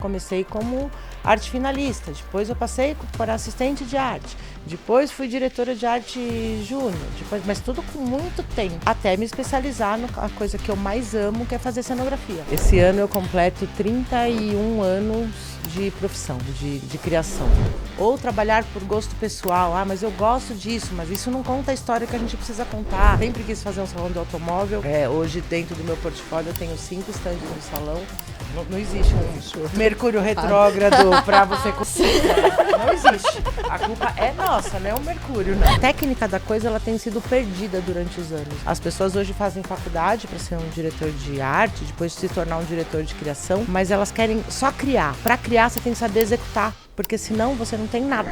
Comecei como arte finalista, depois eu passei para assistente de arte, depois fui diretora de arte júnior, mas tudo com muito tempo, até me especializar na coisa que eu mais amo, que é fazer cenografia. Esse ano eu completo 31 anos de profissão, de criação. Ou trabalhar por gosto pessoal, mas eu gosto disso, mas isso não conta a história que a gente precisa contar. Sempre quis fazer um salão de automóvel, hoje dentro do meu portfólio eu tenho 5 estandes no salão. Não existe um Mercúrio retrógrado para você conseguir. Não existe. A culpa é nossa, não é o Mercúrio, não. A técnica da coisa ela tem sido perdida durante os anos. As pessoas hoje fazem faculdade para ser um diretor de arte, depois se tornar um diretor de criação, mas elas querem só criar. Para criar você tem que saber executar, porque senão você não tem nada.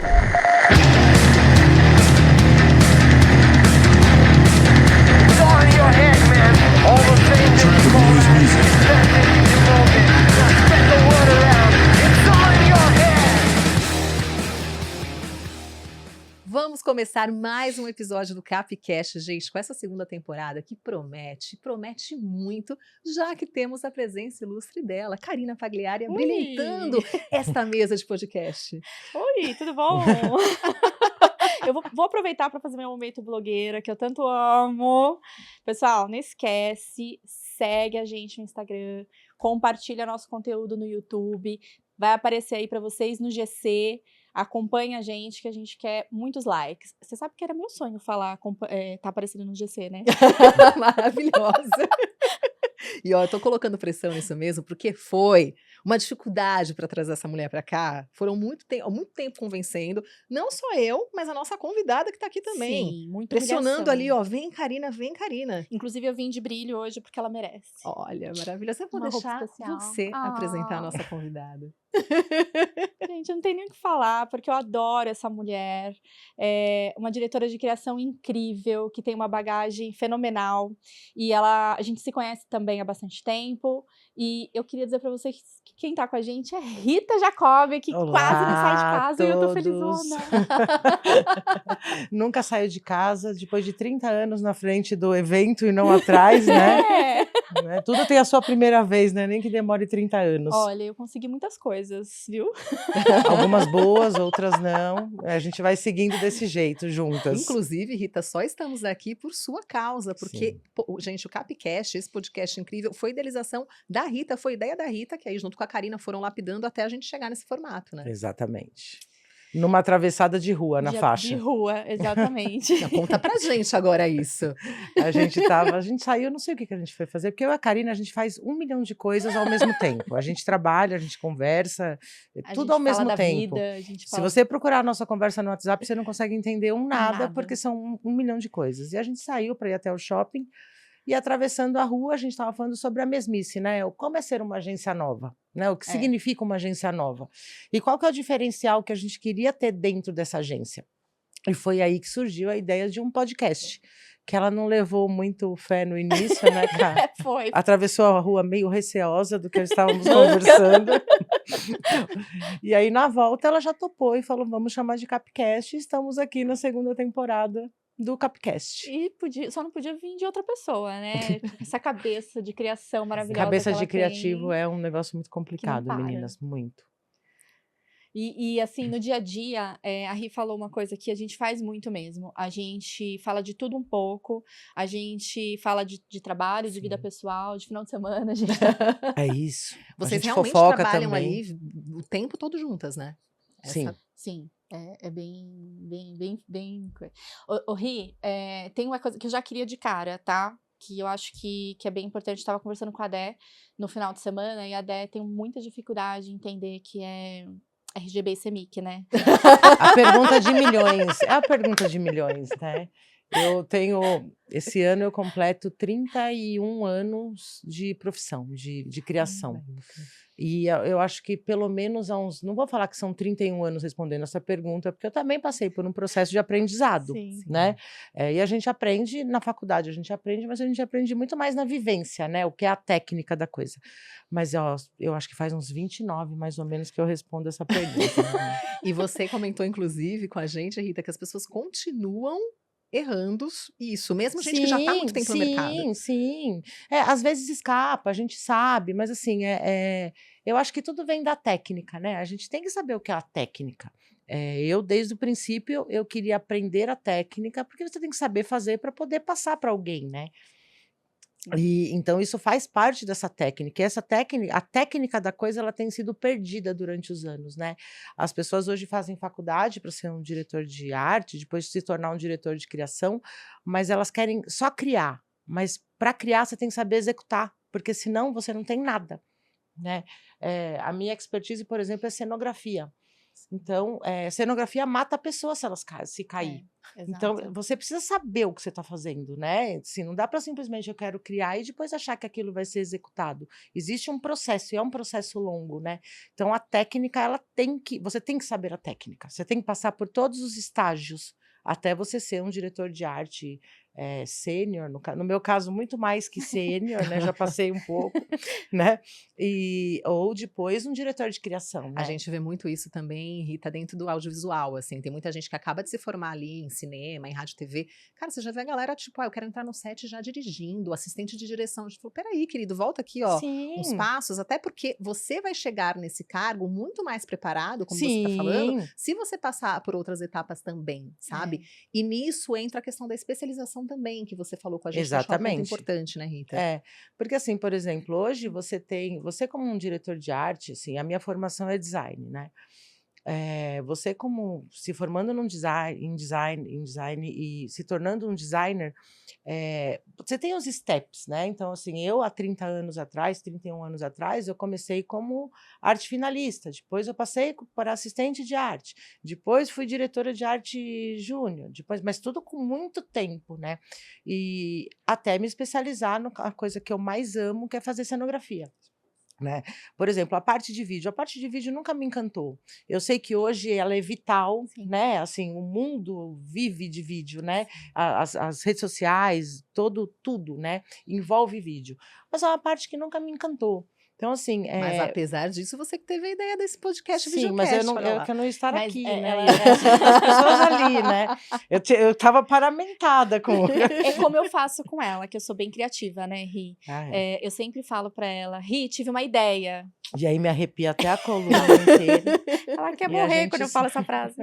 Vamos começar mais um episódio do Capcast, gente, com essa segunda temporada que promete muito, já que temos a presença ilustre dela, Karina Pagliari, abrilhantando esta mesa de podcast. Oi, tudo bom? Eu vou aproveitar para fazer meu momento blogueira, que eu tanto amo. Pessoal, não esquece, segue a gente no Instagram, compartilha nosso conteúdo no YouTube, vai aparecer aí para vocês no GC. Acompanha a gente, que a gente quer muitos likes. Você sabe que era meu sonho falar, tá aparecendo no GC, né? Maravilhosa. E ó, eu tô colocando pressão nisso mesmo, porque foi uma dificuldade para trazer essa mulher para cá. Foram muito tempo convencendo, não só eu, mas a nossa convidada que tá aqui também. Sim, muito pressionando humilhação. Ali, ó, vem Karina, vem Karina. Inclusive eu vim de brilho hoje porque ela merece. Olha, maravilhosa. Eu vou Uma roupa deixar especial. você apresentar a nossa convidada. Gente, eu não tenho nem o que falar, porque eu adoro essa mulher. É uma diretora de criação incrível, que tem uma bagagem fenomenal. E a gente se conhece também há bastante tempo. E eu queria dizer pra vocês que quem tá com a gente é Rita Jacobi, que Olá, quase não sai de casa e eu tô todos. felizona. Nunca saio de casa, depois de 30 anos na frente do evento e não atrás, né? Tudo tem a sua primeira vez, né? Nem que demore 30 anos. Olha, eu consegui muitas coisas, viu? Algumas boas, outras não. A gente vai seguindo desse jeito, juntas. Inclusive, Rita, só estamos aqui por sua causa, porque, gente, o Capcast, esse podcast incrível, foi idealização da Rita, foi ideia da Rita, que aí junto com a Karina foram lapidando até a gente chegar nesse formato, né? Exatamente. Numa atravessada de rua, na faixa. De rua, exatamente. Não, conta pra gente agora isso. A gente saiu, não sei o que a gente foi fazer, porque eu e a Karina, a gente faz 1 milhão de coisas ao mesmo tempo. A gente trabalha, a gente conversa, tudo ao mesmo tempo. Se você procurar a nossa conversa no WhatsApp, você não consegue entender nada, porque são 1 milhão de coisas. E a gente saiu para ir até o shopping, e atravessando a rua, a gente estava falando sobre a mesmice, né? Como é ser uma agência nova, né? O que significa uma agência nova. E qual que é o diferencial que a gente queria ter dentro dessa agência? E foi aí que surgiu a ideia de um podcast, que ela não levou muito fé no início, né, cara? Foi. Atravessou a rua meio receosa do que estávamos conversando. E aí, na volta, ela já topou e falou, vamos chamar de Capcast, e estamos aqui na segunda temporada do Capcast. E só não podia vir de outra pessoa, né? Essa cabeça de criação maravilhosa. Cabeça que de ela criativo tem, é um negócio muito complicado, meninas, muito. E assim, no dia a dia, a Ri falou uma coisa que a gente faz muito mesmo. A gente fala de tudo um pouco, a gente fala de trabalho, de vida pessoal, de final de semana. A gente... É isso. Vocês a gente realmente fofoca trabalham também. ali o tempo todo juntas, né? Sim. É bem... Ô, Ri, tem uma coisa que eu já queria de cara, tá? Que eu acho que é bem importante. Estava conversando com a Dé no final de semana, e a Dé tem muita dificuldade em entender que é RGB e CEMIC, né? A pergunta de milhões. É a pergunta de milhões, né? Esse ano eu completo 31 anos de profissão, de criação. E eu acho que pelo menos há uns... Não vou falar que são 31 anos respondendo essa pergunta, porque eu também passei por um processo de aprendizado, né? E a gente aprende na faculdade, mas a gente aprende muito mais na vivência, né? O que é a técnica da coisa. Mas eu acho que faz uns 29, mais ou menos, que eu respondo essa pergunta. E você comentou, inclusive, com a gente, Rita, que as pessoas continuam errando isso, mesmo gente que já tá há muito tempo no mercado. Sim. Às vezes escapa, a gente sabe, mas assim, eu acho que tudo vem da técnica, né? A gente tem que saber o que é a técnica. Eu, desde o princípio, eu queria aprender a técnica, porque você tem que saber fazer para poder passar para alguém, né? E então isso faz parte dessa técnica. E essa técnica, a técnica da coisa, ela tem sido perdida durante os anos, né? As pessoas hoje fazem faculdade para ser um diretor de arte, depois se tornar um diretor de criação, mas elas querem só criar. Mas para criar você tem que saber executar, porque senão você não tem nada, né? A minha expertise, por exemplo, é cenografia. Então, cenografia mata a pessoa se elas se cair. Então, Exato. você precisa saber o que você está fazendo, né? Assim, não dá para simplesmente eu quero criar e depois achar que aquilo vai ser executado. Existe um processo, e é um processo longo, né? Então, a técnica, você tem que saber a técnica. Você tem que passar por todos os estágios até você ser um diretor de arte sênior, no meu caso, muito mais que sênior, né? Já passei um pouco, né? Ou depois um diretor de criação, A né? gente vê muito isso também, Rita, dentro do audiovisual, assim, tem muita gente que acaba de se formar ali em cinema, em rádio e TV. Cara, você já vê a galera, tipo, eu quero entrar no set já dirigindo, assistente de direção. Tipo, peraí, querido, volta aqui, ó, uns Sim, passos, até porque você vai chegar nesse cargo muito mais preparado, como você tá falando, sim, se você passar por outras etapas também, sabe? E nisso entra a questão da especialização também, que você falou com a gente, que eu acho um ponto exatamente. importante, né, Rita? Porque assim, por exemplo, hoje você como um diretor de arte, assim, a minha formação é design, né? Você como se formando em design e se tornando um designer, você tem os steps, né? Então, assim, eu há 30 anos atrás, 31 anos atrás, eu comecei como arte finalista, depois eu passei para assistente de arte, depois fui diretora de arte júnior, mas tudo com muito tempo, né? E até me especializar na coisa que eu mais amo, que é fazer cenografia. Né? Por exemplo, a parte de vídeo nunca me encantou. Eu sei que hoje ela é vital, Sim. né? Assim, o mundo vive de vídeo, né? As redes sociais, tudo, né? Envolve vídeo. Mas é uma parte que nunca me encantou. Então, assim, Mas apesar disso, você que teve a ideia desse podcast, sim, mas eu videocast, não, olha eu lá. que eu não estar Mas aqui, é, né? ela, E as pessoas ali, né? Eu estava paramentada com. é como eu faço com ela, que eu sou bem criativa, né, Ri? Ah, Eu sempre falo pra ela, Ri, tive uma ideia. E aí me arrepia até a coluna inteira. Ela quer E a morrer quando gente eu falo essa frase.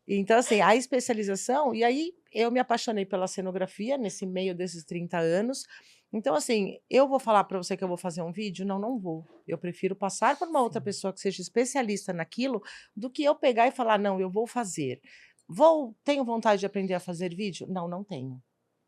Então, assim, a especialização, e aí eu me apaixonei pela cenografia nesse meio desses 30 anos. Então, assim, eu vou falar para você que eu vou fazer um vídeo? Não, não vou. Eu prefiro passar por uma outra Sim. pessoa que seja especialista naquilo, do que eu pegar e falar, não, eu vou fazer. Tenho vontade de aprender a fazer vídeo? Não, não tenho.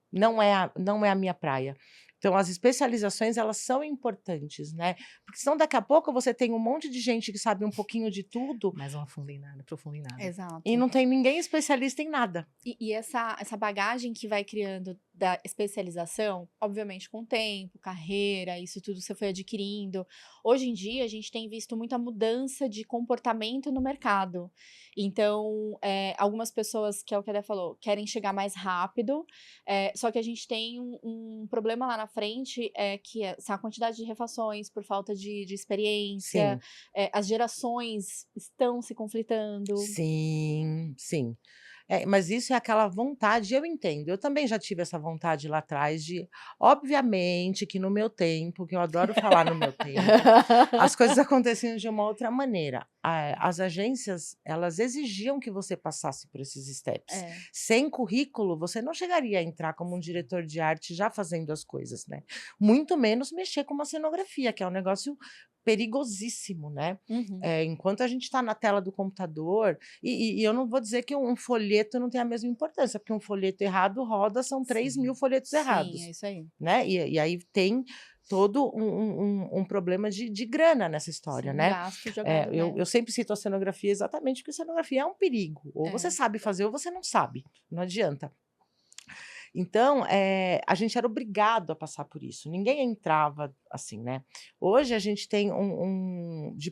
Não é a minha praia. Então, as especializações, elas são importantes, né? Porque senão daqui a pouco você tem um monte de gente que sabe um pouquinho de tudo Mas não afunda em nada, aprofunda em nada. Exato. e não tem ninguém especialista em nada. E essa bagagem que vai criando da especialização, obviamente com o tempo, carreira, isso tudo você foi adquirindo. Hoje em dia, a gente tem visto muita mudança de comportamento no mercado. Então, algumas pessoas, que é o que a Dé falou, querem chegar mais rápido, só que a gente tem um problema lá na frente, que é a quantidade de refações por falta de experiência, Sim, as gerações estão se conflitando. sim. Mas isso é aquela vontade, eu entendo. Eu também já tive essa vontade lá atrás obviamente que no meu tempo, que eu adoro falar no meu tempo, as coisas aconteciam de uma outra maneira. As agências, elas exigiam que você passasse por esses steps. É. Sem currículo, você não chegaria a entrar como um diretor de arte já fazendo as coisas, né? Muito menos mexer com uma cenografia, que é um negócio perigosíssimo, né? Uhum. Enquanto a gente está na tela do computador, e eu não vou dizer que um folheto não tem a mesma importância, porque um folheto errado roda, são 3.000 folhetos Sim, errados, é isso aí. né? E aí tem todo um problema de grana nessa história, Sim, né? gasto jogado, né? Eu sempre cito a cenografia exatamente porque cenografia é um perigo. Ou você É. sabe fazer ou você não sabe. Não adianta. Então, a gente era obrigado a passar por isso. Ninguém entrava assim, né? Hoje a gente tem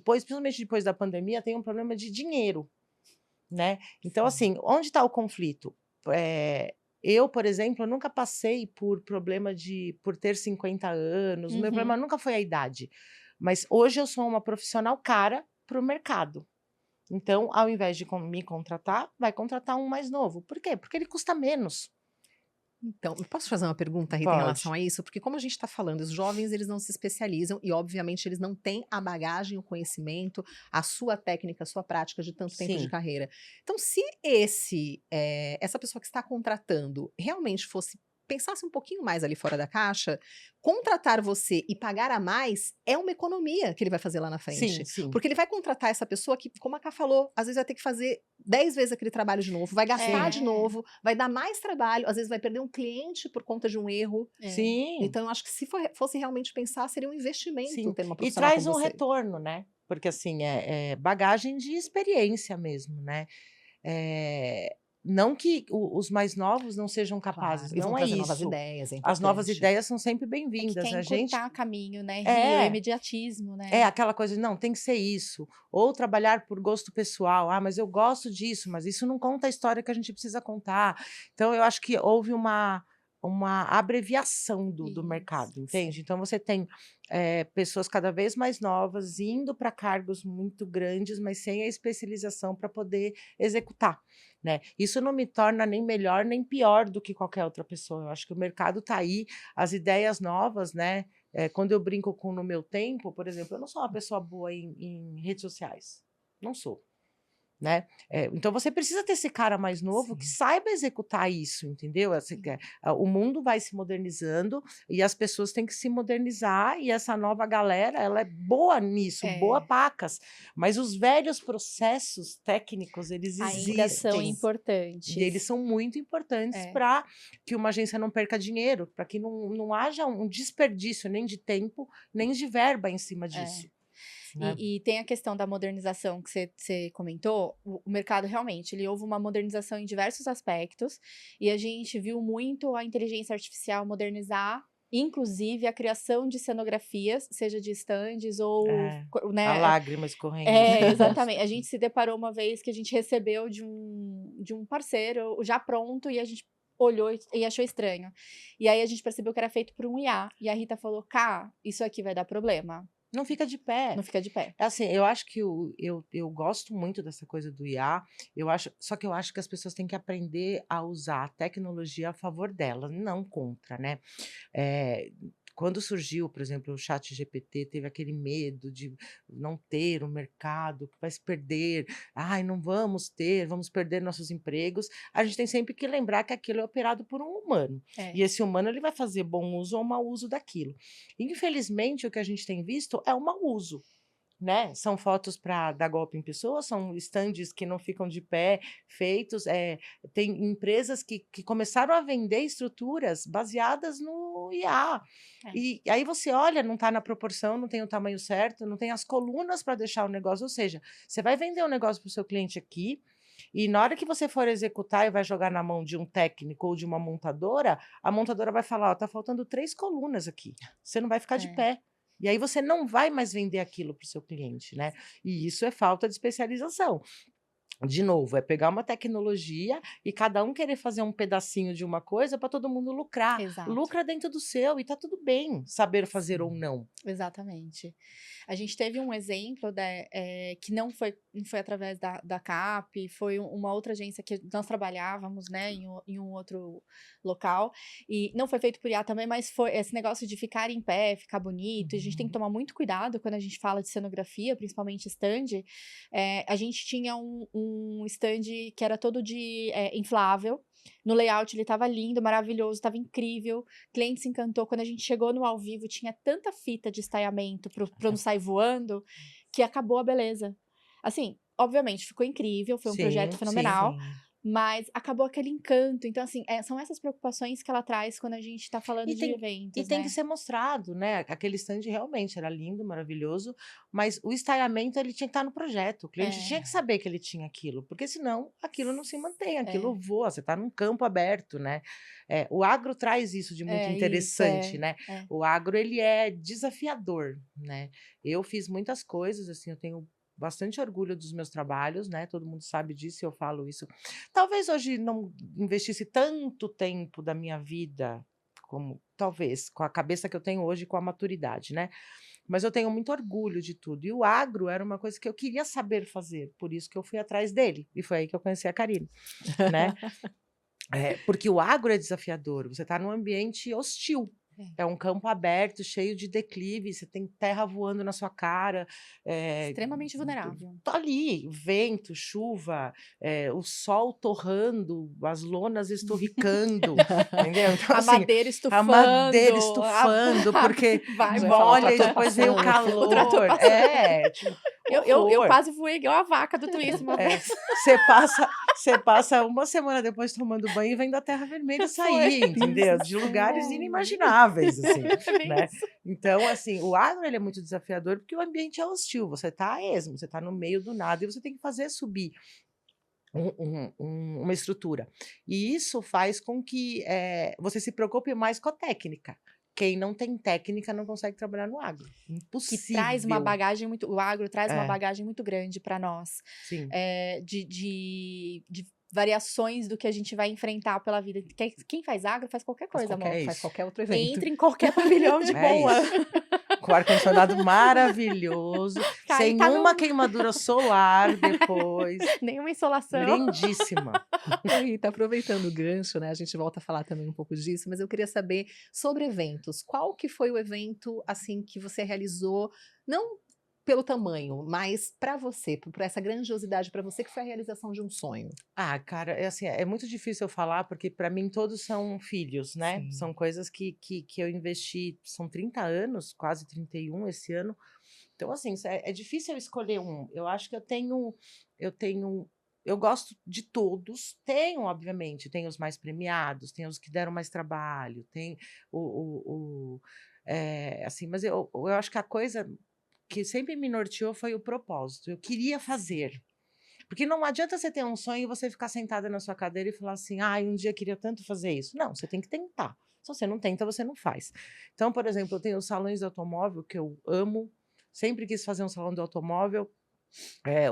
principalmente depois da pandemia, tem um problema de dinheiro, né? Então, Sim. assim, onde está o conflito? Eu, por exemplo, eu nunca passei por problema por ter 50 anos. O meu problema Uhum. nunca foi a idade. Mas hoje eu sou uma profissional cara para o mercado. Então, ao invés de me contratar, vai contratar um mais novo. Por quê? Porque ele custa menos. Então, eu posso fazer uma pergunta, Rita, em relação Pode. a isso? Porque como a gente está falando, os jovens eles não se especializam e, obviamente, eles não têm a bagagem, o conhecimento, a sua técnica, a sua prática de tanto tempo de Sim. carreira. Então, se essa pessoa que está contratando realmente pensasse um pouquinho mais ali fora da caixa, contratar você e pagar a mais é uma economia que ele vai fazer lá na frente. Sim. Porque ele vai contratar essa pessoa que, como a Ká falou, às vezes vai ter que fazer 10 vezes aquele trabalho de novo, vai gastar de É. novo, vai dar mais trabalho, às vezes vai perder um cliente por conta de um erro. Sim. Então, eu acho que se fosse realmente pensar, seria um investimento Sim. ter uma E profissional traz como um você. retorno, né? Porque assim, é bagagem de experiência mesmo, né? Não que os mais novos não sejam capazes, Claro, e vão não é trazer novas isso. ideias, é As novas importante. ideias são sempre É que bem-vindas. quer A gente encurtar caminho, né, Rio? é, Imediatismo, né? é aquela coisa de não, tem que ser isso. Ou trabalhar por gosto pessoal. Ah, mas eu gosto disso, mas isso não conta a história que a gente precisa contar. Então, eu acho que houve uma abreviação do Isso. mercado, entende? Então, você tem pessoas cada vez mais novas indo para cargos muito grandes, mas sem a especialização para poder executar, né? Isso não me torna nem melhor nem pior do que qualquer outra pessoa. Eu acho que o mercado está aí, as ideias novas, né? Quando eu brinco com no meu tempo, por exemplo, eu não sou uma pessoa boa em redes sociais. Não sou. Né? Então você precisa ter esse cara mais novo que Sim. saiba executar isso, entendeu? O mundo vai se modernizando e as pessoas têm que se modernizar, e essa nova galera, ela é boa nisso, boa pacas, mas os velhos processos técnicos, eles Ainda são existem. importantes. E eles são muito importantes para que uma agência não perca dinheiro, para que não haja um desperdício nem de tempo, nem de verba em cima disso. Né? E tem a questão da modernização que você comentou. O mercado realmente, houve uma modernização em diversos aspectos, e a gente viu muito a inteligência artificial modernizar, inclusive a criação de cenografias, seja de estandes ou, A né? lágrima escorrendo. Exatamente. A gente se deparou uma vez que a gente recebeu de um parceiro já pronto, e a gente olhou e achou estranho. E aí a gente percebeu que era feito por um IA. E a Rita falou: Cá, isso aqui vai dar problema. Não fica de pé. Não fica de pé. Assim, eu acho que eu gosto muito dessa coisa do IA, só que eu acho que as pessoas têm que aprender a usar a tecnologia a favor delas, não contra, né? Quando surgiu, por exemplo, o ChatGPT, teve aquele medo de não ter o mercado, que vai se perder. Ai, não vamos ter, vamos perder nossos empregos. A gente tem sempre que lembrar que aquilo é operado por um humano. E esse humano, ele vai fazer bom uso ou mau uso daquilo. Infelizmente, o que a gente tem visto é o mau uso. Né? São fotos para dar golpe em pessoas, são estandes que não ficam de pé, feitos. Tem empresas que começaram a vender estruturas baseadas no IA. E aí você olha, não está na proporção, não tem o tamanho certo, não tem as colunas para deixar o negócio. Ou seja, você vai vender um negócio para o seu cliente aqui, e na hora que você for executar e vai jogar na mão de um técnico ou de uma montadora, a montadora vai falar: ó, tá faltando 3 colunas aqui, você não vai ficar de pé. E aí você não vai mais vender aquilo para o seu cliente, né? E isso é falta de especialização. De novo, é pegar uma tecnologia e cada um querer fazer um pedacinho de uma coisa para todo mundo lucrar. Exato. Lucra dentro do seu e tá tudo bem saber fazer ou não. Exatamente. A gente teve um exemplo que não foi através da CAP, foi uma outra agência que nós trabalhávamos, né, em um outro local, e não foi feito por IA também, mas foi esse negócio de ficar em pé, ficar bonito. E a gente tem que tomar muito cuidado quando a gente fala de cenografia, principalmente stand. A gente tinha um stand que era todo de inflável. No layout ele estava lindo, maravilhoso, estava incrível. O cliente se encantou. Quando a gente chegou no ao vivo, tinha tanta fita de estaiamento para não sair voando, que acabou a beleza. Assim, obviamente, ficou incrível, foi um projeto fenomenal, mas acabou aquele encanto. Então, assim, são essas preocupações que ela traz quando a gente está falando de eventos, E tem que ser mostrado, né? Aquele stand realmente era lindo, maravilhoso, mas o estaiamento, ele tinha que estar no projeto. O cliente tinha que saber que ele tinha aquilo, porque senão aquilo não se mantém, aquilo voa, você está num campo aberto, né? O agro traz isso de muito interessante, né? O agro, ele é desafiador, né? Eu fiz muitas coisas, assim, eu tenho bastante orgulho dos meus trabalhos, né? Todo mundo sabe disso, eu falo isso. Talvez hoje não investisse tanto tempo da minha vida, como talvez, com a cabeça que eu tenho hoje, com a maturidade, né? Mas eu tenho muito orgulho de tudo. E o agro era uma coisa que eu queria saber fazer, por isso que eu fui atrás dele. E foi aí que eu conheci a Karine, né? Porque o agro é desafiador, você está num ambiente hostil. É um campo aberto, cheio de declive, você tem terra voando na sua cara. Extremamente vulnerável. Tá ali, vento, chuva, o sol torrando, as lonas esturricando, entendeu? Então, A assim, madeira estufando. a madeira estufando, porque Vai, Já ia falar, molha e trator depois vem o passando, calor. o trator passando. Tipo, Eu horror. quase voei igual a vaca do Twist uma vez. Você passa uma semana depois tomando banho e vendo a terra vermelha sair, entendeu? De lugares inimagináveis, assim, né? Então, assim, o agro ele é muito desafiador porque o ambiente é hostil, você está a esmo, você está no meio do nada e você tem que fazer subir uma estrutura. E isso faz com que você se preocupe mais com a técnica. Quem não tem técnica não consegue trabalhar no agro. Impossível. Que traz uma bagagem muito. O agro traz uma É. bagagem muito grande para nós. Sim. De variações do que a gente vai enfrentar pela vida. Quem faz agro faz qualquer coisa, amor. Faz qualquer outro evento. Entra em qualquer pavilhão de boa. Com ar-condicionado maravilhoso, sem uma queimadura solar depois. Nenhuma insolação. Lindíssima. Rita, aproveitando o gancho, né? A gente volta a falar também um pouco disso, mas eu queria saber sobre eventos. Qual que foi o evento, assim, que você realizou, não pelo tamanho, mas para você, por essa grandiosidade para você, que foi a realização de um sonho? Ah, cara, assim, é muito difícil eu falar, porque para mim todos são filhos, né? Sim. São coisas que eu investi, são 30 anos, quase 31 esse ano. Então, assim, é difícil eu escolher um. Eu acho que eu gosto de todos. Tenho, obviamente, tem os mais premiados, tem os que deram mais trabalho, tem assim, mas eu acho que a coisa que sempre me norteou foi o propósito. Eu queria fazer. Porque não adianta você ter um sonho e você ficar sentada na sua cadeira e falar assim, um dia eu queria tanto fazer isso. Não, você tem que tentar. Se você não tenta, você não faz. Então, por exemplo, eu tenho os salões de automóvel que eu amo. Sempre quis fazer um salão de automóvel.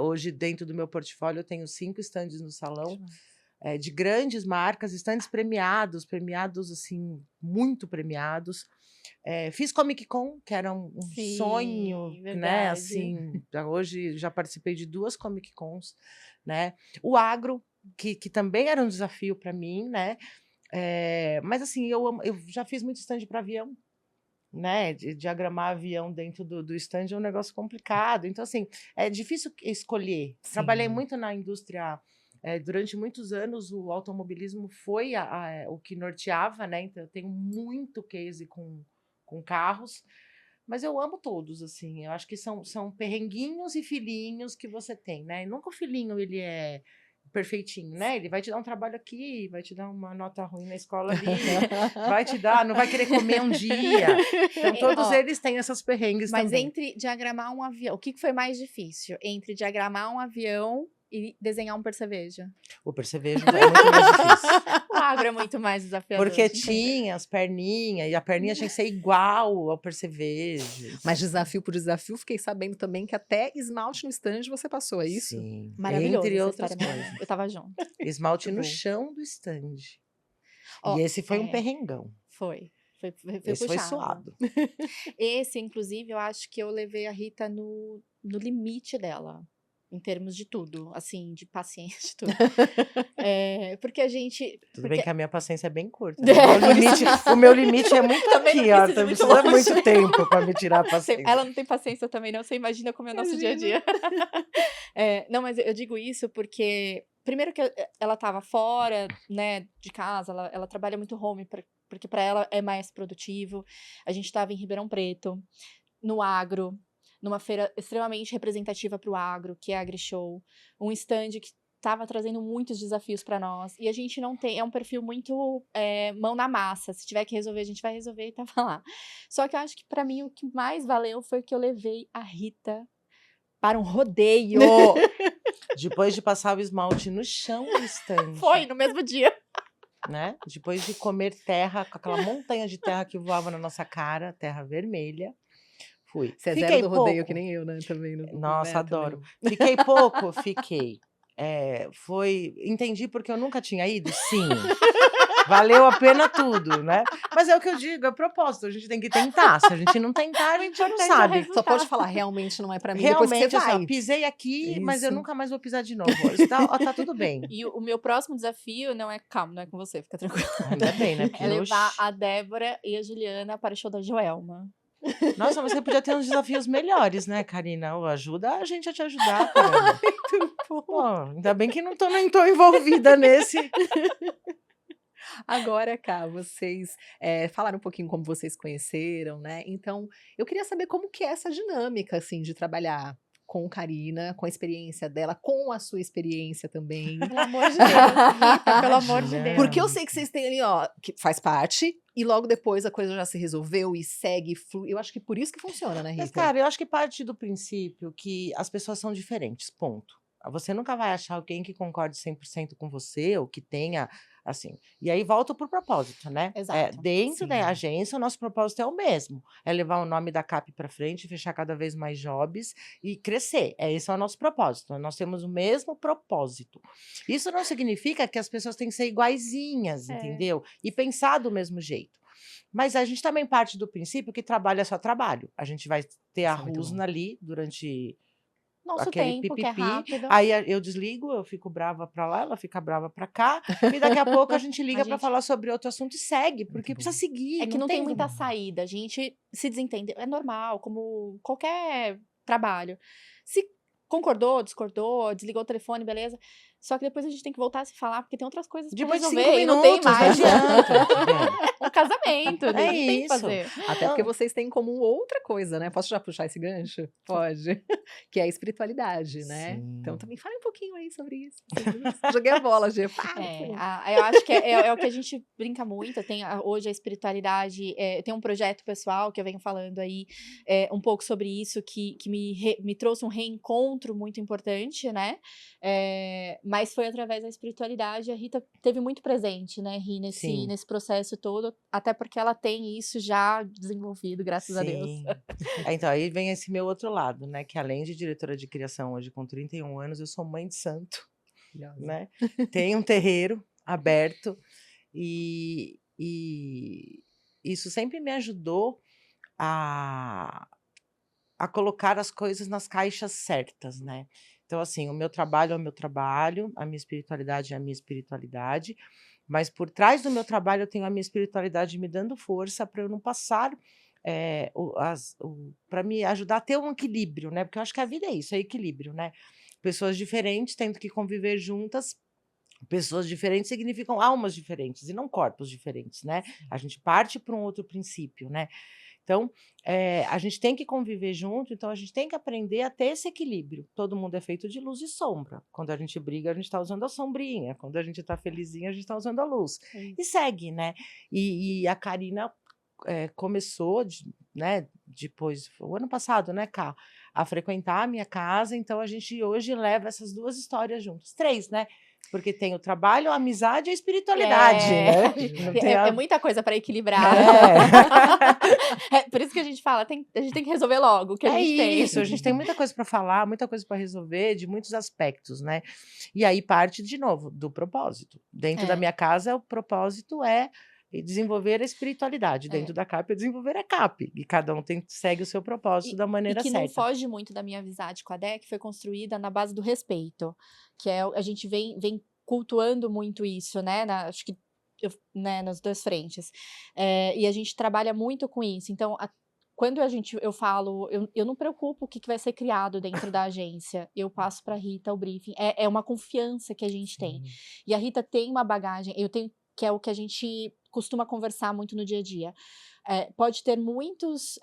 Hoje, dentro do meu portfólio, eu tenho 5 estandes no salão. De grandes marcas, estandes premiados, assim, muito premiados. Fiz Comic Con, que era um Sim, sonho, verdade. né? Assim, hoje já participei de 2 Comic Cons, né? O agro, que também era um desafio para mim, né? Mas assim, eu já fiz muito stand para avião, né? De diagramar avião dentro do stand é um negócio complicado. Então, assim, é difícil escolher. Sim. Trabalhei muito na indústria. Durante muitos anos, o automobilismo foi o que norteava, né? Então, eu tenho muito case com carros, mas eu amo todos, assim. Eu acho que são perrenguinhos e filhinhos que você tem, né? E nunca o filhinho, ele é perfeitinho, né? Ele vai te dar um trabalho aqui, vai te dar uma nota ruim na escola ali, vai te dar, não vai querer comer um dia. Então, todos eles têm essas perrengues Mas também. entre diagramar um avião, o que foi mais difícil? Entre diagramar um avião e desenhar um percevejo? O percevejo é muito mais difícil. O agro é muito mais desafiador. Porque gente. tinha as perninhas, e a perninha tinha que ser igual ao percevejo. Mas desafio por desafio, fiquei sabendo também que até esmalte no stand você passou, é isso? Sim, Maravilhoso. entre essa outras história é coisas. maravilhosa. Eu tava junto. Esmalte Muito no bom. chão do stand. Ó, E esse foi um perrengão. Foi Esse foi puxado. suado. Esse, inclusive, eu acho que eu levei a Rita no limite dela. Em termos de tudo, assim, de paciência, de tudo. Porque a gente... Tudo bem que a minha paciência é bem curta. Né? O meu limite é muito Também aqui, não ó. precisa Precisa muito longe. muito tempo para me tirar a paciência. Ela não tem paciência também, não. Você imagina como é o nosso dia a dia. Não, mas eu digo isso porque... Primeiro que ela estava fora, né, de casa. Ela trabalha muito home, porque para ela é mais produtivo. A gente estava em Ribeirão Preto, no agro, numa feira extremamente representativa para o agro, que é a AgriShow. Um stand que estava trazendo muitos desafios para nós. E a gente não tem... É um perfil muito mão na massa. Se tiver que resolver, a gente vai resolver e tava lá. Só que eu acho que para mim o que mais valeu foi que eu levei a Rita para um rodeio. Depois de passar o esmalte no chão do stand. Foi, no mesmo dia. Né? Depois de comer terra, com aquela montanha de terra que voava na nossa cara, terra vermelha. Fui. Você é Fiquei zero do rodeio, pouco. que nem eu, né? Também. Nossa, adoro. Fiquei pouco? Fiquei. Entendi porque eu nunca tinha ido? Sim. Valeu a pena tudo, né? Mas é o que eu digo, é o propósito, a gente tem que tentar. Se a gente não tentar, a gente não importante é o sabe. resultado. Só pode falar, realmente não é pra mim, depois que Realmente, você assim, ó, vai. pisei aqui, mas eu Isso. nunca mais vou pisar de novo. Isso tá tudo bem. E o meu próximo desafio não é, calma, não é com você, fica tranquilo. Ainda bem, né? Porque, É levar oxi. a Débora e a Juliana para o show da Joelma. Nossa, mas você podia ter uns desafios melhores, né, Karina? Ô, ajuda a gente a te ajudar, caramba. Muito bom. Pô, ainda bem que nem tô envolvida nesse. Agora, cá, vocês falaram um pouquinho como vocês conheceram, né? Então, eu queria saber como que é essa dinâmica, assim, de trabalhar com Karina, com a experiência dela, com a sua experiência também. Pelo amor de Deus, Rita, pelo amor de Imagina. Deus. Porque eu sei que vocês têm ali, ó, que faz parte, e logo depois a coisa já se resolveu e segue, flui. Eu acho que por isso que funciona, né, Rita? Mas, cara, eu acho que parte do princípio que as pessoas são diferentes, ponto. Você nunca vai achar alguém que concorde 100% com você ou que tenha, assim. E aí volta pro propósito, né? Exato. Dentro da Sim. agência, o nosso propósito é o mesmo. É levar o nome da CAP para frente, fechar cada vez mais jobs e crescer. Esse é o nosso propósito. Nós temos o mesmo propósito. Isso não significa que as pessoas têm que ser iguaizinhas, É. entendeu? E pensar do mesmo jeito. Mas a gente também parte do princípio que trabalho é só trabalho. A gente vai ter a Isso é muito bom. rusna ali durante Nosso aquele tempo, que é pipipi. rápido. Aí eu desligo, eu fico brava pra lá, ela fica brava pra cá. E daqui a pouco a gente liga pra gente- falar sobre outro assunto e segue, porque Muito precisa bom. seguir. É que não tem como- muita saída, a gente se desentende, é normal, como qualquer trabalho. Se concordou, discordou, desligou o telefone, beleza. Só que depois a gente tem que voltar a se falar, porque tem outras coisas pra Depois de resolver 5 e não tem minutos, não mais. adianta. entendeu? É um casamento, não tem o que isso. fazer. Até porque Então- vocês têm em comum outra coisa, né? Posso já puxar esse gancho? Pode. Que é a espiritualidade, né? Sim. Então também fale um pouquinho aí sobre isso. Joguei a bola, Gê. Fala, É, pô. eu acho que é o que a gente brinca muito. Hoje a espiritualidade. Tem um projeto pessoal que eu venho falando aí um pouco sobre isso, que me trouxe um reencontro muito importante, né? Mas foi através da espiritualidade. A Rita teve muito presente, né, Ri, Sim. nesse processo todo, até porque ela tem isso já desenvolvido, graças a Deus. Sim. Então, aí vem esse meu outro lado, né? Que além de diretora de criação hoje com 31 anos, eu sou mãe de santo, né? Tenho um terreiro aberto e isso sempre me ajudou a colocar as coisas nas caixas certas, né? Então, assim, o meu trabalho é o meu trabalho, a minha espiritualidade é a minha espiritualidade, mas por trás do meu trabalho eu tenho a minha espiritualidade me dando força para eu não passar, para me ajudar a ter um equilíbrio, né? Porque eu acho que a vida é isso, é equilíbrio, né? Pessoas diferentes tendo que conviver juntas. Pessoas diferentes significam almas diferentes e não corpos diferentes, né? A gente parte para um outro princípio, né? Então, a gente tem que conviver junto, então a gente tem que aprender a ter esse equilíbrio. Todo mundo é feito de luz e sombra. Quando a gente briga, a gente está usando a sombrinha. Quando a gente está felizinha, a gente está usando a luz. E segue, né? E a Karina começou, né, depois, o ano passado, né, Cá, a frequentar a minha casa, então a gente hoje leva essas duas histórias juntas. 3, né? Porque tem o trabalho, a amizade e a espiritualidade, né? Não tem É muita coisa para equilibrar. Por isso que a gente fala, a gente tem que resolver logo o que a gente tem. Isso, a gente tem muita coisa para falar, muita coisa para resolver, de muitos aspectos, né? E aí parte, de novo, do propósito. Dentro da minha casa, o propósito é desenvolver a espiritualidade. Dentro da CAP, é desenvolver a CAP. E cada um segue o seu propósito da maneira e que certa. não foge muito da minha amizade com a Dé, que foi construída na base do respeito. Que a gente vem cultuando muito isso, né? Acho que nas duas frentes. E a gente trabalha muito com isso. Então, quando eu falo, eu não preocupo o que vai ser criado dentro da agência. Eu passo para a Rita o briefing. É uma confiança que a gente tem. E a Rita tem uma bagagem, que é o que a gente costuma conversar muito no dia a dia. Pode ter muitos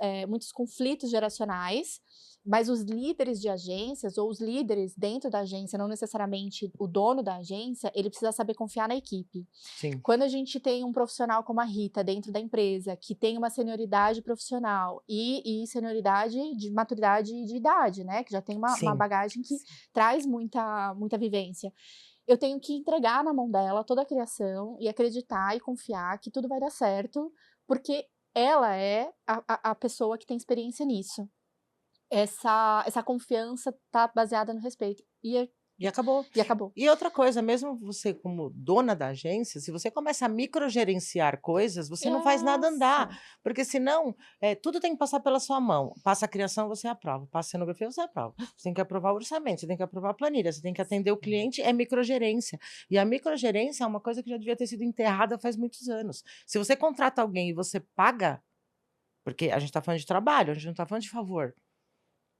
conflitos geracionais, mas os líderes de agências, ou os líderes dentro da agência, não necessariamente o dono da agência, ele precisa saber confiar na equipe. Sim. Quando a gente tem um profissional como a Rita dentro da empresa, que tem uma senioridade profissional e senioridade de maturidade e de idade, né? Que já tem uma bagagem que traz muita vivência. Eu tenho que entregar na mão dela toda a criação e acreditar e confiar que tudo vai dar certo, porque ela é a pessoa que tem experiência nisso. Essa confiança está baseada no respeito. E E acabou. E acabou. E outra coisa, mesmo você como dona da agência, se você começa a microgerenciar coisas, você não faz nada andar. Nossa. Porque senão, tudo tem que passar pela sua mão. Passa a criação, você aprova. Passa a cenografia, você aprova. Você tem que aprovar o orçamento, você tem que aprovar a planilha, você tem que atender o cliente, é microgerência. E a microgerência é uma coisa que já devia ter sido enterrada faz muitos anos. Se você contrata alguém e você paga, porque a gente está falando de trabalho, a gente não está falando de favor.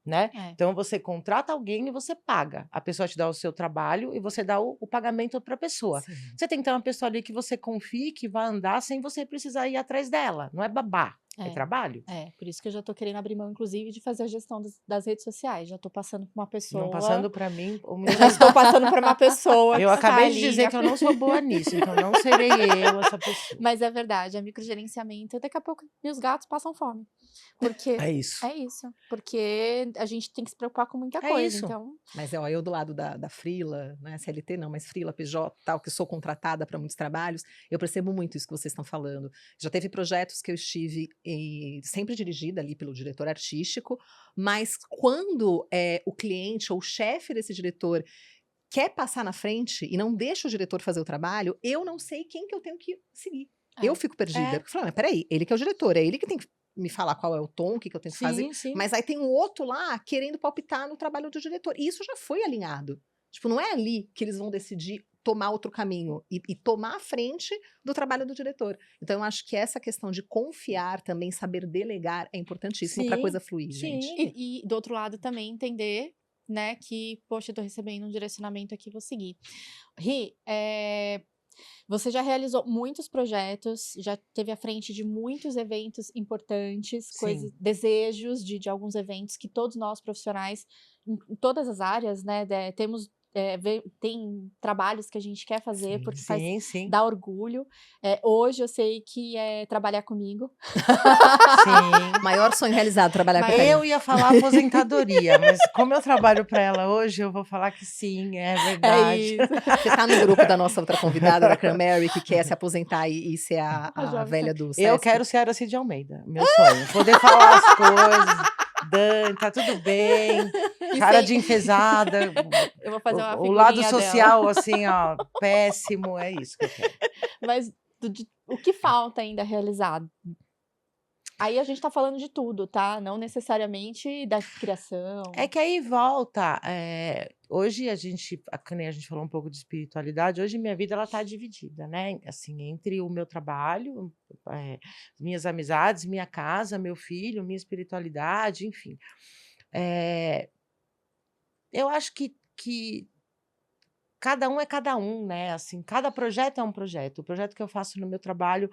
Né? É. Então você contrata alguém e você paga. A pessoa te dá o seu trabalho e você dá o pagamento para a pessoa. Sim. Você tem que ter uma pessoa ali que você confie, que vai andar sem você precisar ir atrás dela. Não é babá, é trabalho. Por isso que eu já tô querendo abrir mão, inclusive, de fazer a gestão das redes sociais. Já tô passando pra uma pessoa. Não passando para mim. Eu já estou passando para uma pessoa. Eu que acabei está de ali dizer que eu não sou boa nisso, então não serei eu essa pessoa. Mas é verdade, é microgerenciamento. Daqui a pouco meus gatos passam fome. Porque É isso. é isso. Porque a gente tem que se preocupar com muita É coisa. isso. Então, Mas ó, eu do lado da freela, né, CLT não, mas freela, PJ, tal, que sou contratada para muitos trabalhos, eu percebo muito isso que vocês estão falando. Já teve projetos que eu estive sempre dirigida ali pelo diretor artístico, mas quando o cliente ou o chefe desse diretor quer passar na frente e não deixa o diretor fazer o trabalho, eu não sei quem que eu tenho que seguir. Eu fico perdida. Porque eu falo, mas peraí, ele que é o diretor, é ele que tem que me falar qual é o tom, o que eu tenho que fazer. Sim. Mas aí tem um outro lá querendo palpitar no trabalho do diretor. E isso já foi alinhado. Tipo, não é ali que eles vão decidir tomar outro caminho e tomar a frente do trabalho do diretor. Então, eu acho que essa questão de confiar também, saber delegar, é importantíssimo para a Sim, coisa fluir, sim. gente. e do outro lado também entender, né, que, poxa, eu tô recebendo um direcionamento aqui, vou seguir. Ri, você já realizou muitos projetos, já teve à frente de muitos eventos importantes, Sim. desejos de alguns eventos que todos nós profissionais, em todas as áreas, né, temos, tem trabalhos que a gente quer fazer, Sim, porque Sim. dá orgulho. Hoje eu sei que é trabalhar comigo. Sim. Maior sonho realizado, trabalhar com a Eu Karine. ia falar aposentadoria, mas como eu trabalho para ela hoje, eu vou falar que sim, é É verdade. isso. Você tá no grupo da nossa outra convidada, da Cranberry, que quer se aposentar e ser a jovem velha do Sesc. Eu quero ser a Aracide Almeida, meu sonho. Poder falar as coisas, Dani, tá tudo bem, cara de enfesada, Eu vou fazer uma o lado figurinha social, assim, ó, péssimo, é isso que eu quero. Mas o que falta ainda realizar? Aí a gente tá falando de tudo, tá? Não necessariamente da criação. É que aí volta, hoje que nem a gente falou um pouco de espiritualidade, hoje minha vida ela tá dividida, né? Assim, entre o meu trabalho, minhas amizades, minha casa, meu filho, minha espiritualidade, enfim. Eu acho que cada um é cada um, né? Assim, cada projeto é um projeto. O projeto que eu faço no meu trabalho,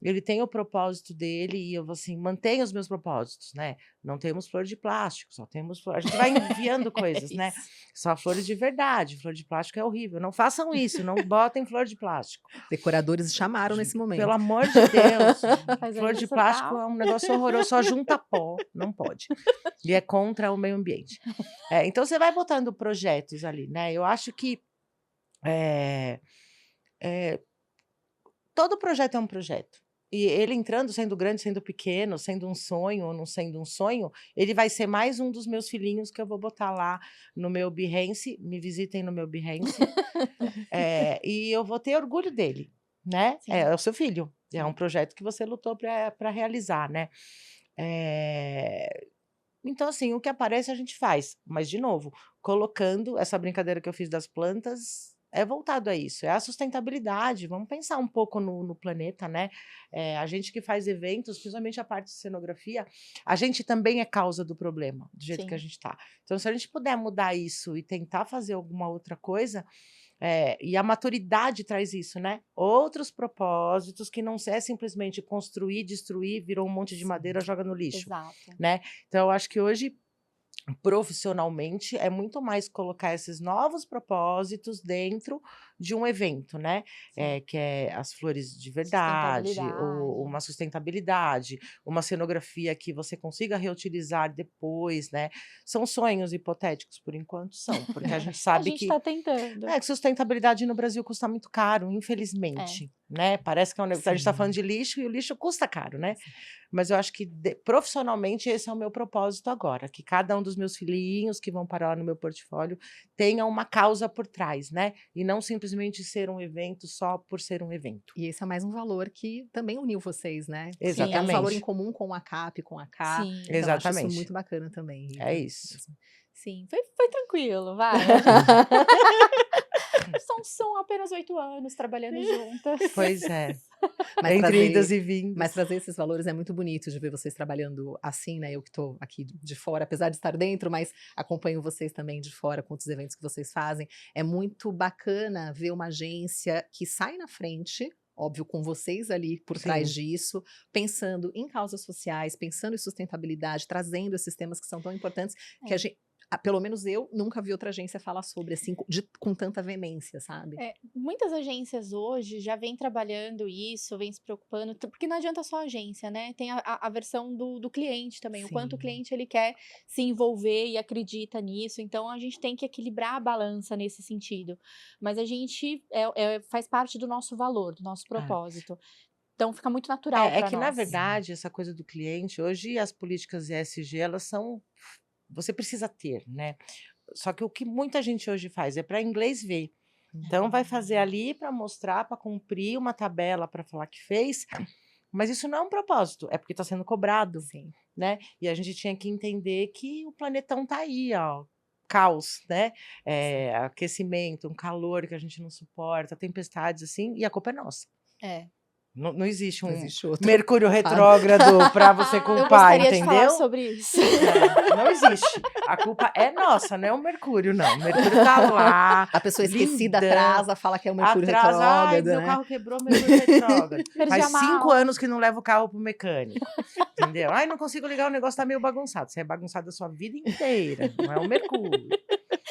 ele tem o propósito dele e eu assim, mantenho os meus propósitos, né? Não temos flor de plástico, só temos flor. A gente vai enviando coisas, né? Isso. Só flores de verdade. Flor de plástico é horrível. Não façam isso, não botem flor de plástico. Decoradores chamaram nesse momento. Pelo amor de Deus. Mas Flor ainda de você plástico tá- é um negócio horroroso, só junta pó, não pode. E é contra o meio ambiente. Então você vai botando projetos ali, né? Eu acho que todo projeto é um projeto. E ele entrando, sendo grande, sendo pequeno, sendo um sonho ou não sendo um sonho, ele vai ser mais um dos meus filhinhos que eu vou botar lá no meu Behance. Me visitem no meu Behance. E eu vou ter orgulho dele, né? Sim. É o seu filho. É um projeto que você lutou para realizar, né? Então, assim, o que aparece a gente faz. Mas, de novo, colocando essa brincadeira que eu fiz das plantas, é voltado a isso, é a sustentabilidade. Vamos pensar um pouco no planeta, né? A gente que faz eventos, principalmente a parte de cenografia, a gente também é causa do problema, do jeito que a Sim. gente está. Então, se a gente puder mudar isso e tentar fazer alguma outra coisa, e a maturidade traz isso, né? Outros propósitos que não é simplesmente construir, destruir, virou um monte de Sim. madeira, joga no lixo, Exato. né? Então, eu acho que hoje, profissionalmente, é muito mais colocar esses novos propósitos dentro de um evento, né? Que é as flores de verdade, ou uma sustentabilidade, uma cenografia que você consiga reutilizar depois, né? São sonhos hipotéticos, por enquanto são, porque a gente A sabe gente que tá tentando. que sustentabilidade no Brasil custa muito caro, infelizmente, né? Parece que é um negócio, a gente está falando de lixo e o lixo custa caro, né? Mas eu acho que profissionalmente esse é o meu propósito agora, que cada um dos meus filhinhos que vão parar no meu portfólio tenha uma causa por trás, né? E não simplesmente ser um evento só por ser um evento. E esse é mais um valor que também uniu vocês, né? Exatamente. É um valor em comum com a CAP, com a K. Sim. Então, eu acho isso Exatamente. muito bacana também. Rita. É isso. Sim, foi tranquilo, vai. São apenas 8 anos trabalhando juntas. Pois é. Mas Entre trazer- idas e vindas. Mas trazer esses valores é muito bonito de ver vocês trabalhando assim, né? Eu que estou aqui de fora, apesar de estar dentro, mas acompanho vocês também de fora com os eventos que vocês fazem. É muito bacana ver uma agência que sai na frente, óbvio, com vocês ali por trás disso, pensando em causas sociais, pensando em sustentabilidade, trazendo esses temas que são tão importantes que a gente. Pelo menos eu nunca vi outra agência falar sobre, assim, com tanta veemência, sabe? Muitas agências hoje já vêm trabalhando isso, vêm se preocupando, porque não adianta só a agência, né? Tem a versão do cliente também, o quanto o cliente ele quer se envolver e acredita nisso, então a gente tem que equilibrar a balança nesse sentido. Mas a gente faz parte do nosso valor, do nosso propósito. Então fica muito natural para nós. É que, na verdade, essa coisa do cliente, hoje as políticas ESG, elas são... Você precisa ter, né? Só que o que muita gente hoje faz é para inglês ver. Então, vai fazer ali para mostrar, para cumprir uma tabela, para falar que fez. Mas isso não é um propósito, é porque está sendo cobrado, né? E a gente tinha que entender que o planetão tá aí, ó. Caos, né? Aquecimento, um calor que a gente não suporta, tempestades assim, e a culpa é nossa. Não existe Não existe outro. Mercúrio retrógrado para você Eu culpar, gostaria de falar entendeu? sobre isso. Não existe. A culpa é nossa, não é o Mercúrio, não. O Mercúrio tá lá. A pessoa esquecida lindão, atrasa, fala que é o Mercúrio atrasa, ai, retrógrado, meu né? carro quebrou, Mercúrio retrógrado. Perdi Faz a 5 mala. anos que não leva o carro pro mecânico. Entendeu? Ai, não consigo ligar, o negócio tá meio bagunçado. Você é bagunçado a sua vida inteira, não é o Mercúrio.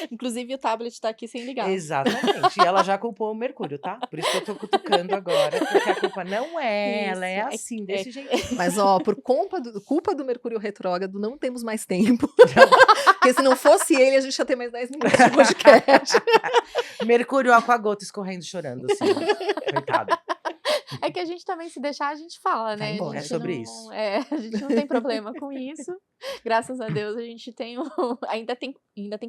Inclusive o tablet tá aqui sem ligar. Exatamente. E ela já culpou o Mercúrio, tá? Por isso que eu tô cutucando agora, porque a culpa não é ela, é Isso, assim, desse jeito. Mas, ó, por culpa do Mercúrio retrógrado, não temos mais tempo. Porque se não fosse ele, a gente ia ter mais 10 minutos de podcast. Mercúrio, ó, com a gota escorrendo, chorando, assim. Coitado. É que a gente também, se deixar, a gente fala, né? embora. A gente É sobre não- isso. a gente não tem problema com isso. Graças a Deus, a gente tem ainda tem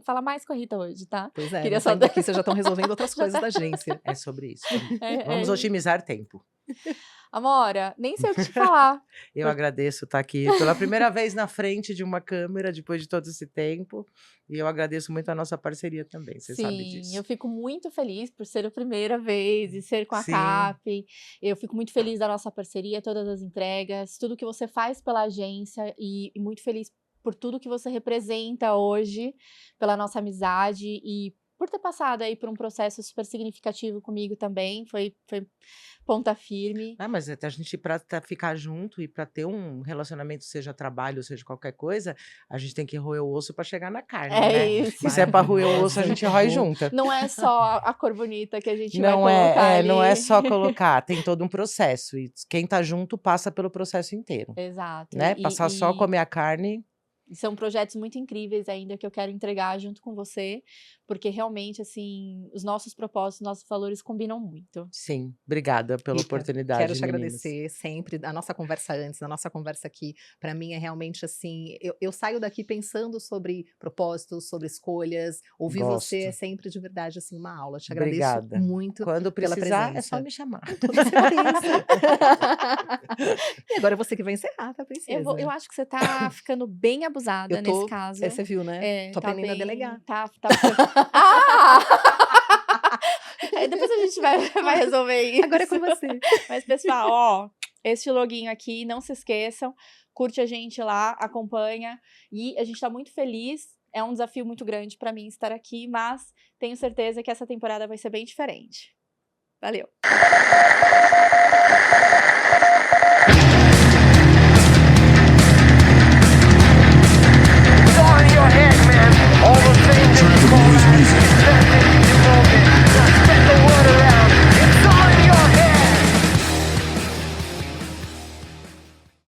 que falar mais com a Rita hoje, tá? Pois é, Queria não só saindo daqui, vocês já estão resolvendo outras coisas da agência. É sobre isso. É, Vamos otimizar tempo. Amora, nem sei o que te falar. Eu agradeço estar aqui pela primeira vez na frente de uma câmera, depois de todo esse tempo. E eu agradeço muito a nossa parceria também, você sabe disso. Sim, eu fico muito feliz por ser a primeira vez e ser com a Sim. CAP. Eu fico muito feliz da nossa parceria, todas as entregas, tudo que você faz pela agência e muito feliz por tudo que você representa hoje, pela nossa amizade e por ter passado aí por um processo super significativo comigo também. Foi ponta firme. Ah, mas a gente, para ficar junto e para ter um relacionamento, seja trabalho, seja qualquer coisa, a gente tem que roer o osso para chegar na carne, É né? isso. E se é para roer o osso, a gente rói junta. Não é só a cor bonita que a gente Não vai colocar ali. não é só colocar, tem todo um processo. E quem tá junto passa pelo processo inteiro, Exato. né? Passar só a comer a carne. São projetos muito incríveis ainda que eu quero entregar junto com você, porque realmente, assim, os nossos propósitos, nossos valores combinam muito. Sim, obrigada pela Rita, oportunidade, Quero te meninas. agradecer sempre. A nossa conversa antes, a nossa conversa aqui, para mim é realmente assim. Eu saio daqui pensando sobre propósitos, sobre escolhas. Ouvir você é Gosto. sempre de verdade assim uma aula. Te Obrigada. agradeço muito. Quando pela precisar, é presença. só me chamar. Toda certeza. E agora é você que vai encerrar, tá, princesa? Eu acho que você tá ficando bem abusada Eu tô- nesse caso. Você viu, né? Tô tá aprendendo a bem- delegar. Tá. Ah! Aí depois a gente vai resolver isso. Agora é com você. Mas, pessoal, ó, esse loginho aqui, não se esqueçam, curte a gente lá, acompanha, e a gente tá muito feliz, é um desafio muito grande pra mim estar aqui, mas tenho certeza que essa temporada vai ser bem diferente. Valeu!